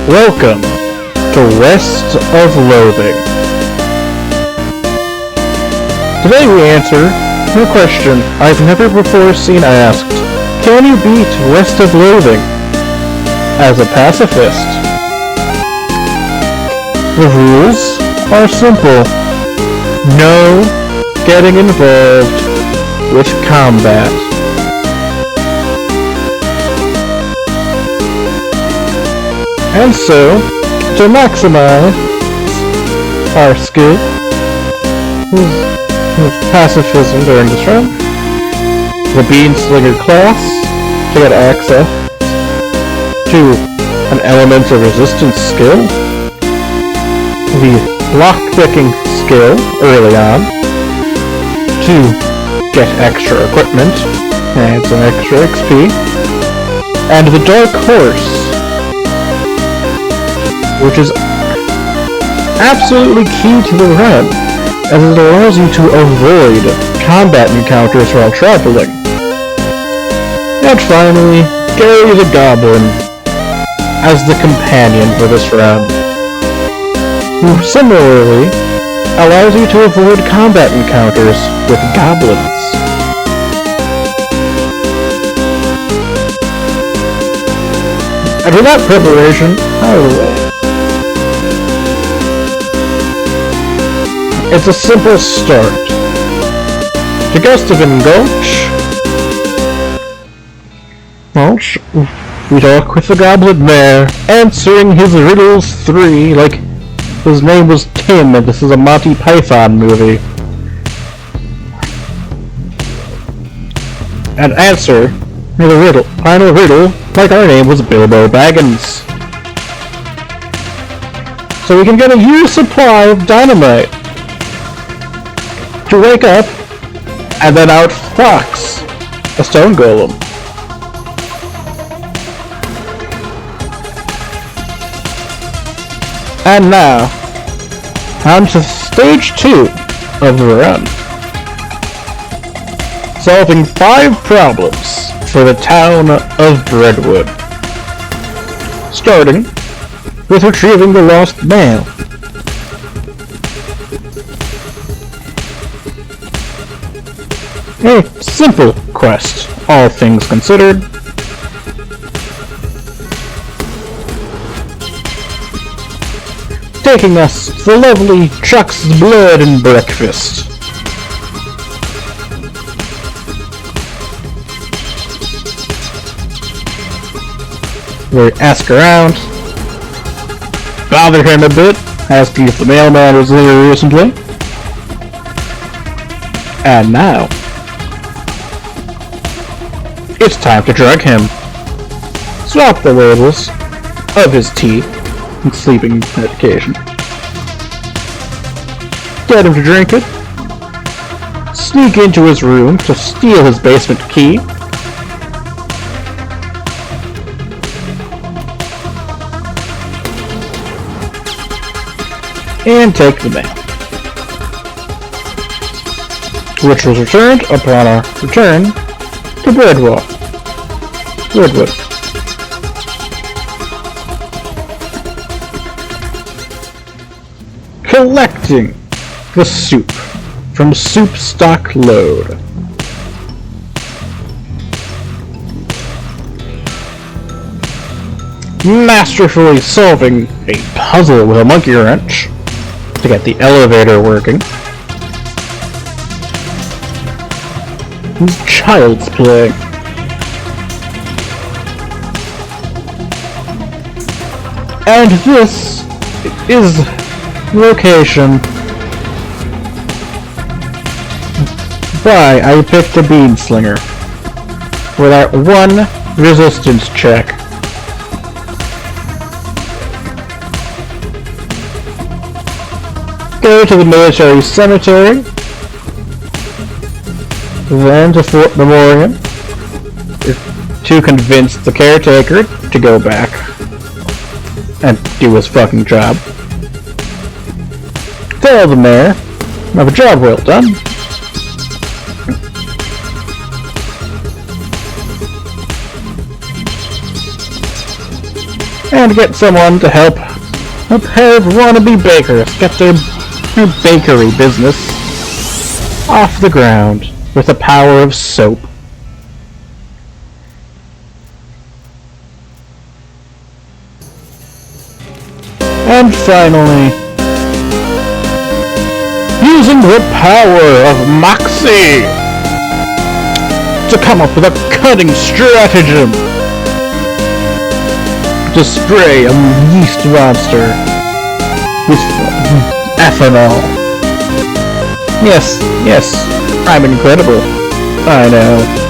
Welcome to West of Loathing. Today we answer a question I've never before seen asked. Can you beat West of Loathing as a pacifist? The rules are simple. No getting involved with combat. And so, to maximize our skill with pacifism during this round, the Beanslinger class to get access to an element of resistance skill, the lockpicking skill early on to get extra equipment and some extra XP, and the Dark Horse, which is absolutely key to the run, as it allows you to avoid combat encounters while traveling. And finally, Gary the Goblin as the companion for this run, who similarly allows you to avoid combat encounters with goblins. And with that preparation out of the way, it's a simple start. To Gustavin Gulch, we talk with the Goblin Mayor, answering his riddles 3 like his name was Tim and this is a Monty Python movie. And answer the final riddle like our name was Bilbo Baggins. So we can get a year's supply of dynamite to wake up and then outfox a stone golem. And now, on to stage 2 of the run. Solving 5 problems for the town of Brentwood. Starting with retrieving the lost mail. A simple quest, all things considered. Taking us to the lovely Chuck's Blood and Breakfast. We ask around, bother him a bit, asking if the mailman was there recently. And now, it's time to drug him. Swap the labels of his tea and sleeping medication. Get him to drink it. Sneak into his room to steal his basement key. And take the mail, which was returned upon our return to Brentwood. Collecting the soup from Soup Stock Load. Masterfully solving a puzzle with a monkey wrench to get the elevator working. Child's play. And this is location why I picked the Beanslinger for that one resistance check. Go to the military cemetery, then to Fort Memorial to convince the caretaker to go back and do his fucking job. Tell the mayor, have a job well done. and get someone to help wannabe bakers get their bakery business off the ground with the power of soap. And finally, using the power of Moxie to come up with a cunning stratagem to spray a yeast monster with ethanol. Yes, I'm incredible. I know.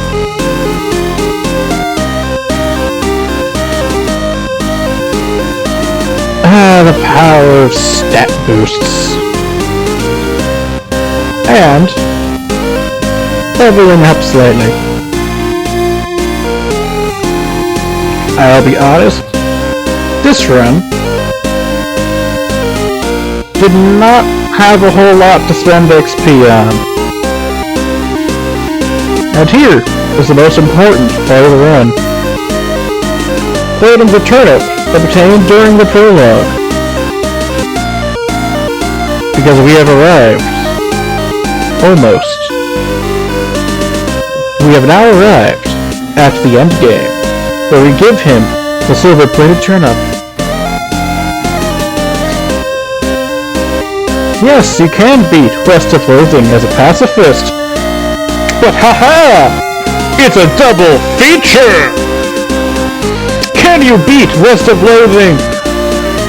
The power of stat boosts. And leveling up slightly. I'll be honest, this run did not have a whole lot to spend XP on. And here is the most important part of the run. Plating the turnip obtained during the prologue. Because we have arrived. Almost. We have now arrived at the end game, where we give him the silver-plated turnip. Yes, you can beat West of Loathing as a pacifist, but haha! It's a double feature! Can you beat West of Loathing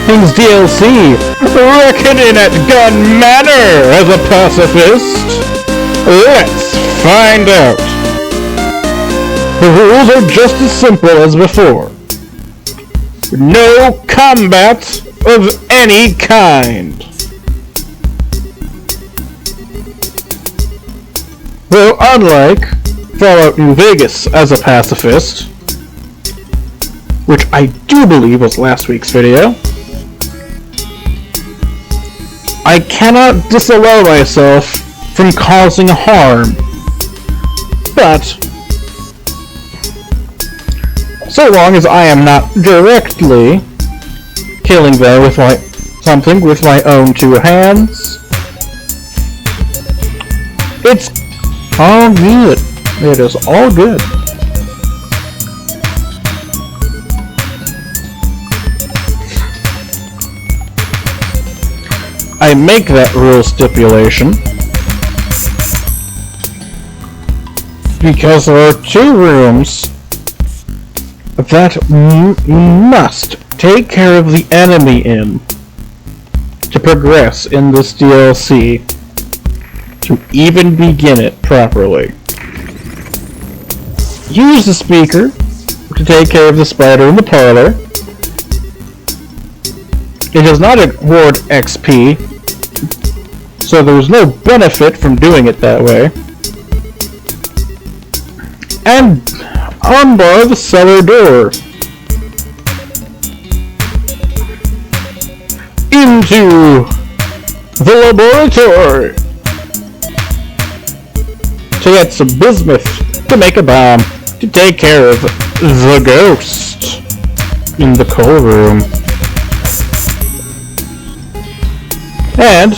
Thing's DLC, Reckonin at Manor as a pacifist? Let's find out. The rules are just as simple as before. No combat of any kind. Though unlike Fallout New Vegas as a pacifist, which I do believe was last week's video, I cannot disallow myself from causing harm, but so long as I am not directly killing them with something with my own two hands, it's all good. It is all good. I make that rule stipulation because there are two rooms that must take care of the enemy in to progress in this DLC, to even begin it properly. Use the speaker to take care of the spider in the parlor. It does not award XP, so there's no benefit from doing it that way. And unbar the cellar door into the laboratory to get some bismuth to make a bomb to take care of the ghost in the coal room. And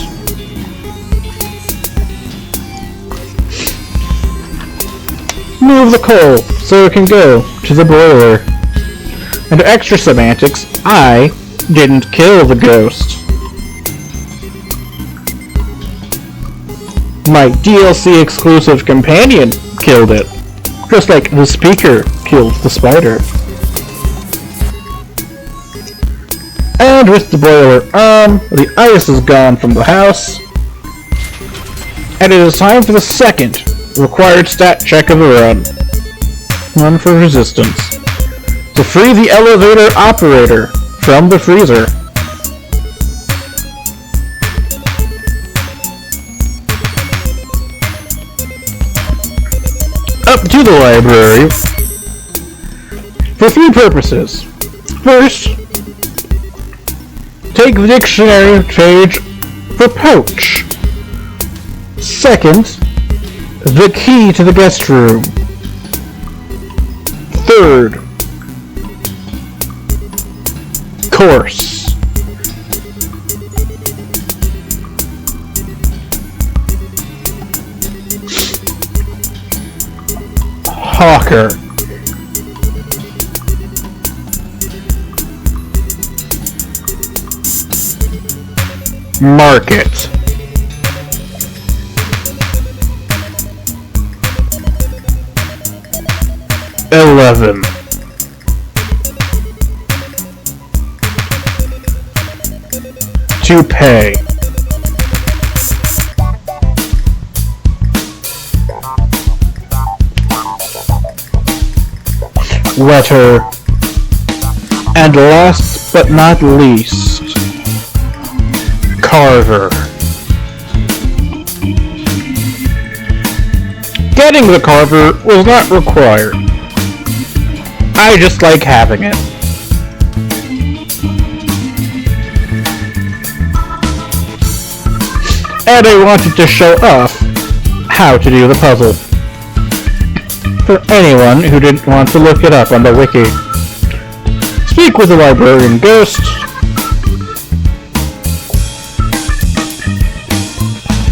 move the coal so it can go to the boiler. And extra semantics, I didn't kill the ghost. My DLC exclusive companion killed it, just like the speaker killed the spider. And with the boiler on, the ice is gone from the house, and it is time for the second required stat check of the run. One for resistance. To free the elevator operator from the freezer. Up to the library for three purposes. First, take the dictionary page for pouch. Second, the key to the guest room. Third, course. Hawker. Market. $11. To pay. Letter. And last but not least, Carver. Getting the Carver was not required. I just like having it. And I wanted to show off how to do the puzzle. For anyone who didn't want to look it up on the wiki. Speak with the librarian ghost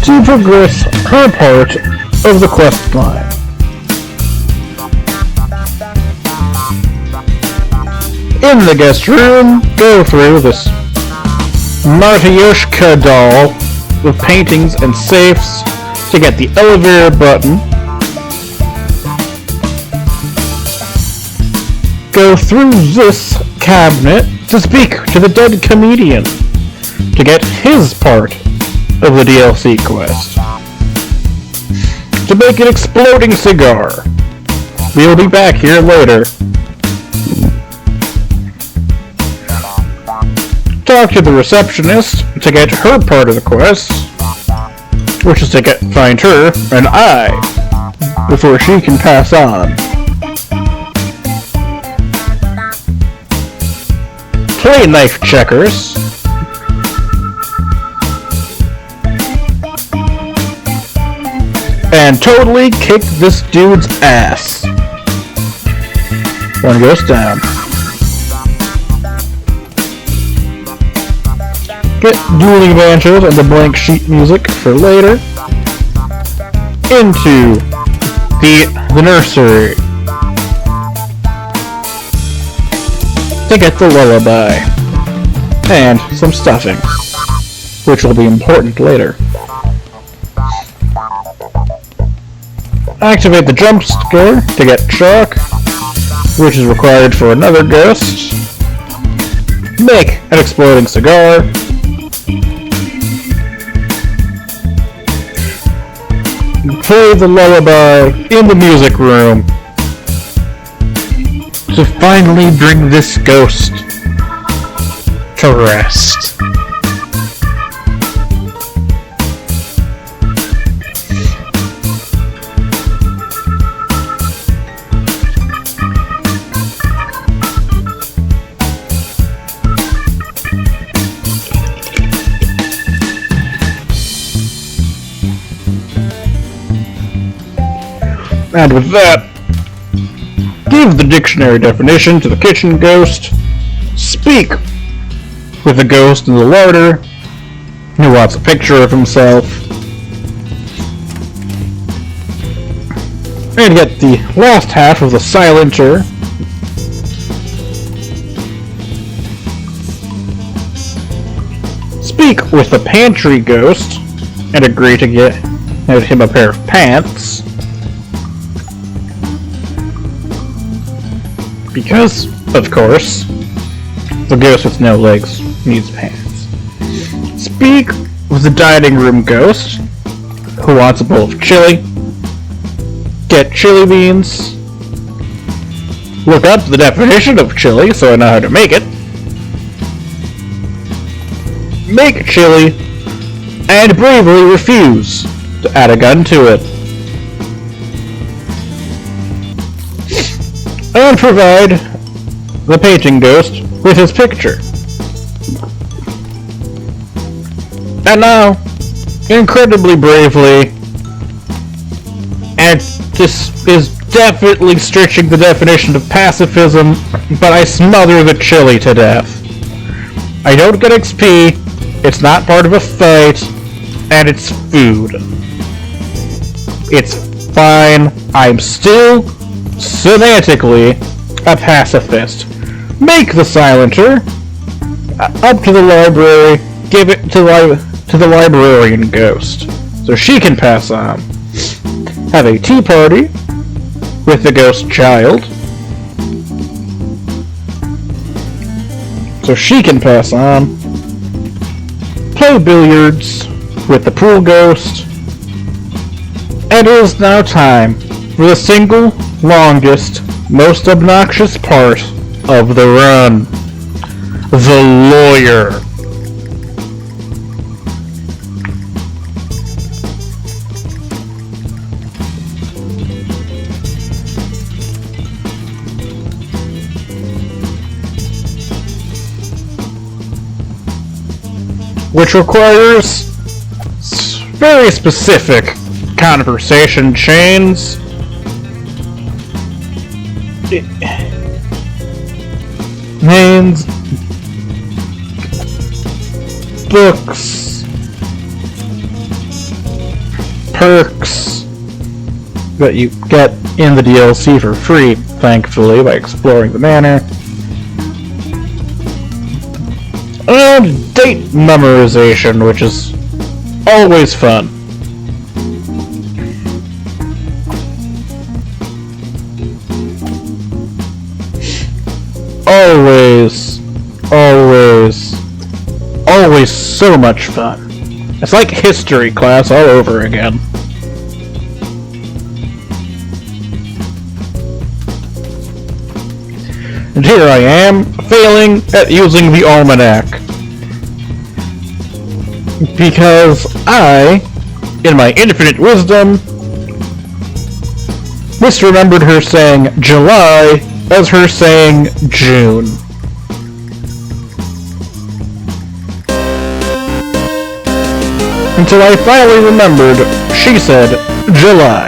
to progress her part of the quest line. In the guest room, go through this Martyoshka doll with paintings and safes to get the elevator button. Go through this cabinet to speak to the dead comedian to get his part of the DLC quest. To make an exploding cigar. We'll be back here later. Talk to the receptionist to get her part of the quest, which is to find her an eye before she can pass on. Play knife checkers. And totally kick this dude's ass. One goes down. Get dueling banjos and the blank sheet music for later. Into the nursery to get the lullaby and some stuffing, which will be important later. Activate the jump scare to get chalk, which is required for another ghost. Make an exploding cigar. Play the lullaby in the music room to finally bring this ghost to rest. And with that, give the dictionary definition to the kitchen ghost, speak with the ghost in the larder, who wants a picture of himself, and get the last half of the silencer, speak with the pantry ghost, and agree to get him a pair of pants, because, of course, the ghost with no legs needs pants. Speak with the dining room ghost, who wants a bowl of chili. Get chili beans. Look up the definition of chili so I know how to make it. Make chili, and bravely refuse to add a gun to it. And provide the painting ghost with his picture. And now, incredibly bravely, and this is definitely stretching the definition of pacifism, but I smother the chili to death. I don't get XP, it's not part of a fight, and it's food. It's fine. I'm still, semantically, a pacifist. Make the silencer. Up to the library. Give it to the librarian ghost, so she can pass on. Have a tea party with the ghost child, so she can pass on. Play billiards with the pool ghost. And it is now time for the single longest, most obnoxious part of the run. The lawyer. Which requires very specific conversation chains. It means books, perks that you get in the DLC for free, thankfully, by exploring the manor. And date memorization, which is always fun. Always so much fun. It's like history class all over again. And here I am, failing at using the almanac. Because I, in my infinite wisdom, misremembered her saying July as her saying June. Until I finally remembered she said July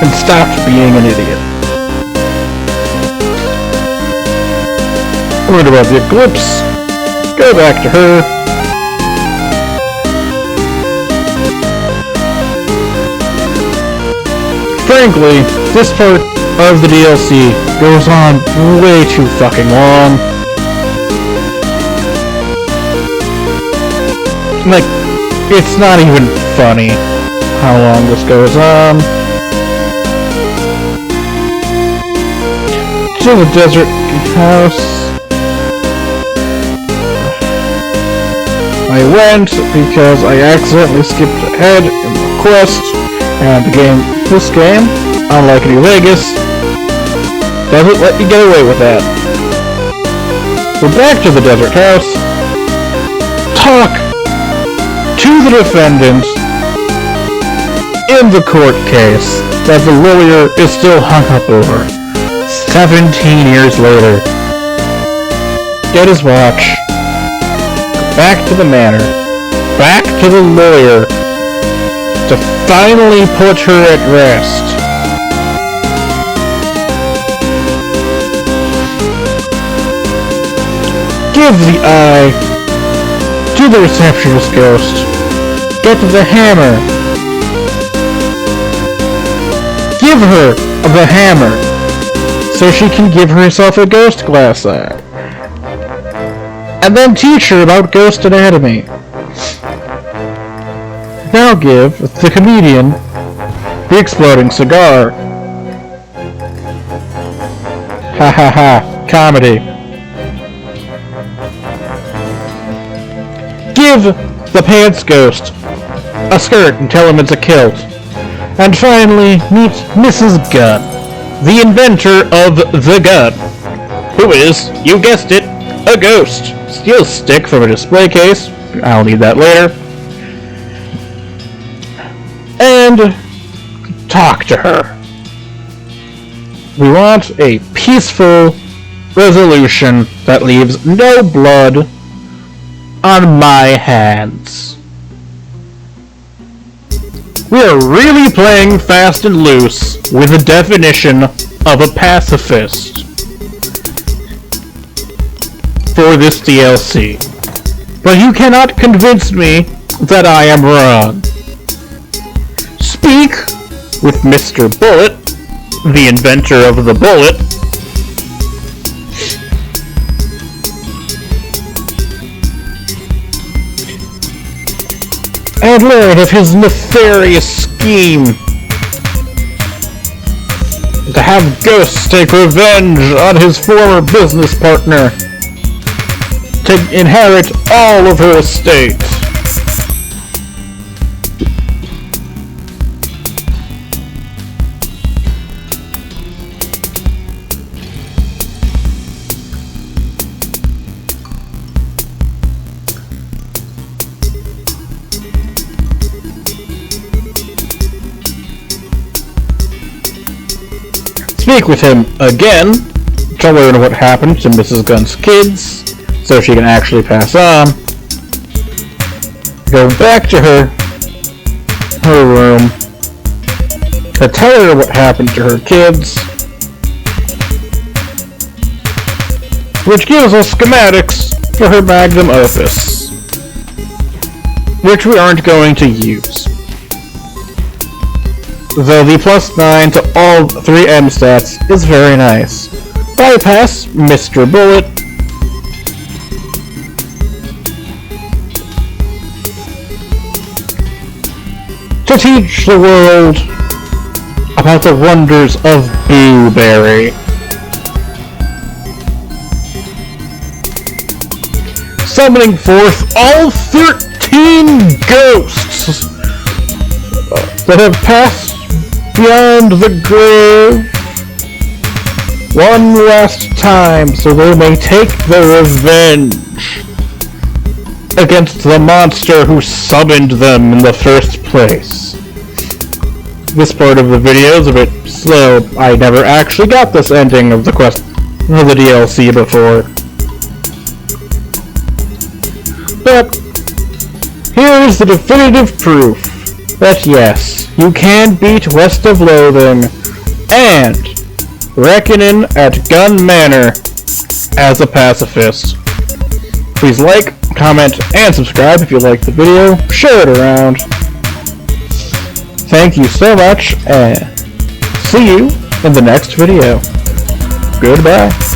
and stopped being an idiot. What about the eclipse? Go back to her. Frankly, this part of the DLC goes on way too fucking long. Like, it's not even funny how long this goes on. To the desert house. I went because I accidentally skipped ahead in the quest, and this game, unlike New Vegas, doesn't let you get away with that. We're back to the desert house. Talk to the defendant in the court case that the lawyer is still hung up over 17 years later. Get his watch. Back to the manor. Back to the lawyer. To finally put her at rest. Give the eye to the receptionist ghost. Get the hammer. Give her the hammer so she can give herself a ghost glass eye. And then teach her about ghost anatomy. Now give the comedian the exploding cigar. Ha ha ha, comedy. Give the pants ghost a skirt and tell him it's a kilt. And finally, meet Mrs. Gunn, the inventor of the gun, who is, you guessed it, a ghost. Steal a stick from a display case. I'll need that later. And talk to her. We want a peaceful resolution that leaves no blood on my hands. We are really playing fast and loose with the definition of a pacifist. for this DLC. But you cannot convince me that I am wrong. Speak with Mr. Bullet, the inventor of the bullet, and learn of his nefarious scheme to have Ghost take revenge on his former business partner to inherit all of her estate. Speak with him again to learn what happened to Mrs. Gunn's kids, so she can actually pass on. Go back to her room to tell her what happened to her kids, which gives us schematics for her magnum opus, which we aren't going to use. Though the +9 to all 3 M stats is very nice. Bypass Mr. Bullet. To teach the world about the wonders of Blueberry. Summoning forth all 13 ghosts that have passed beyond the grave one last time, so they may take their revenge against the monster who summoned them in the first place. This part of the video is a bit slow. I never actually got this ending of the DLC before. But here is the definitive proof that yes, you can beat West of Loathing and Reckonin at Gun Manor as a pacifist. Please like, comment, and subscribe if you liked the video. Share it around. Thank you so much, and see you in the next video. Goodbye.